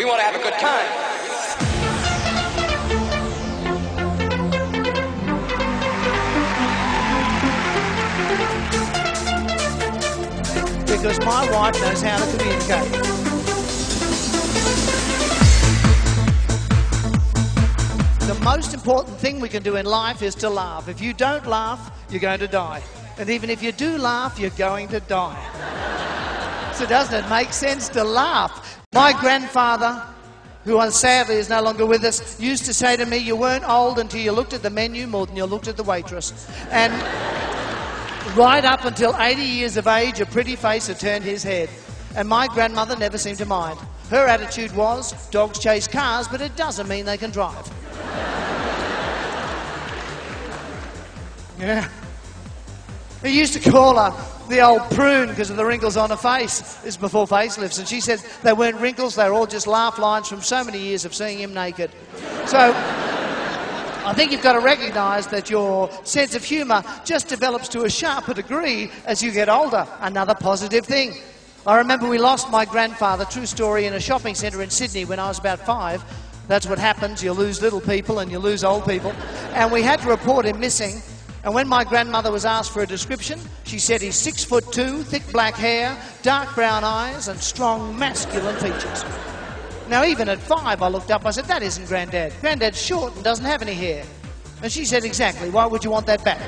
We want to have a good time. Because my wife knows how to communicate. The most important thing we can do in life is to laugh. If you don't laugh, you're going to die. And even if you do laugh, you're going to die. So doesn't it make sense to laugh? My grandfather, who sadly is no longer with us, used to say to me, you weren't old until you looked at the menu more than you looked at the waitress. And right up until 80 years of age, a pretty face had turned his head. And my grandmother never seemed to mind. Her attitude was, dogs chase cars, but it doesn't mean they can drive. Yeah. He used to call her the old prune because of the wrinkles on her face. This is before facelifts. And she said they weren't wrinkles, they were all just laugh lines from so many years of seeing him naked. So I think you've got to recognise that your sense of humour just develops to a sharper degree as you get older. Another positive thing. I remember we lost my grandfather, true story, in a shopping centre in Sydney when I was about 5. That's what happens. You lose little people and you lose old people. And we had to report him missing. And when my grandmother was asked for a description, she said he's 6'2", thick black hair, dark brown eyes, and strong masculine features. Now, even at 5, I looked up, I said, that isn't Granddad. Granddad's short and doesn't have any hair. And she said, exactly, why would you want that back?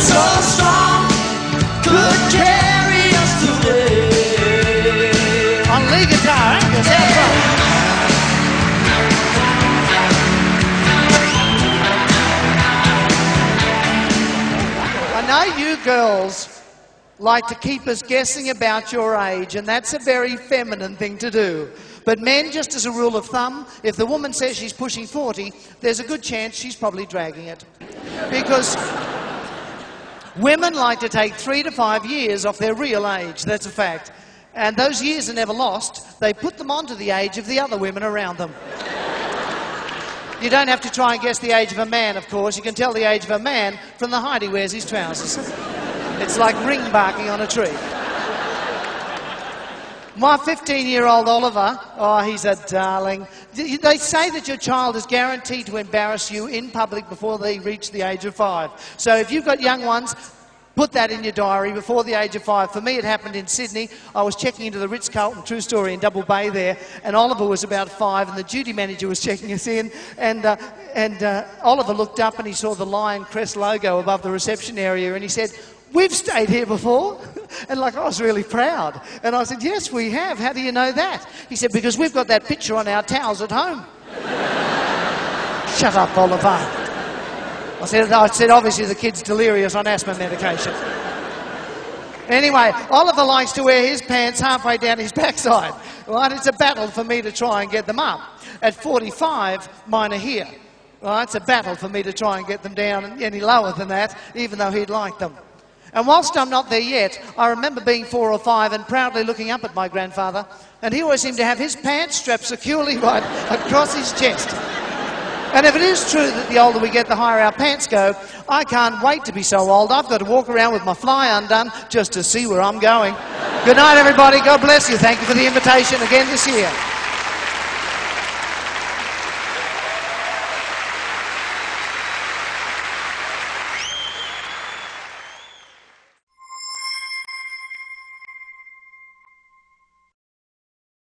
So strong, could carry us today. On lead guitar, eh? I know you girls like to keep us guessing about your age, and that's a very feminine thing to do. But men, just as a rule of thumb, if the woman says she's pushing 40, there's a good chance she's probably dragging it. Because women like to take 3 to 5 years off their real age, that's a fact. And those years are never lost. They put them onto the age of the other women around them. You don't have to try and guess the age of a man, of course. You can tell the age of a man from the height he wears his trousers. It's like ring barking on a tree. My 15-year-old Oliver, oh, he's a darling. They say that your child is guaranteed to embarrass you in public before they reach the age of 5. So if you've got young ones, put that in your diary before the age of 5. For me, it happened in Sydney. I was checking into the Ritz-Carlton, true story, in Double Bay there, and Oliver was about 5, and the duty manager was checking us in, and Oliver looked up and he saw the Lion Crest logo above the reception area, and he said, we've stayed here before. And like, I was really proud. And I said, yes, we have. How do you know that? He said, because we've got that picture on our towels at home. Shut up, Oliver. I said, obviously the kid's delirious on asthma medication. Anyway, Oliver likes to wear his pants halfway down his backside. Right? It's a battle for me to try and get them up. At 45, mine are here. Right? It's a battle for me to try and get them down any lower than that, even though he'd like them. And whilst I'm not there yet, I remember being 4 or 5 and proudly looking up at my grandfather, and he always seemed to have his pants strapped securely right across his chest. And if it is true that the older we get, the higher our pants go, I can't wait to be so old. I've got to walk around with my fly undone just to see where I'm going. Good night, everybody. God bless you. Thank you for the invitation again this year.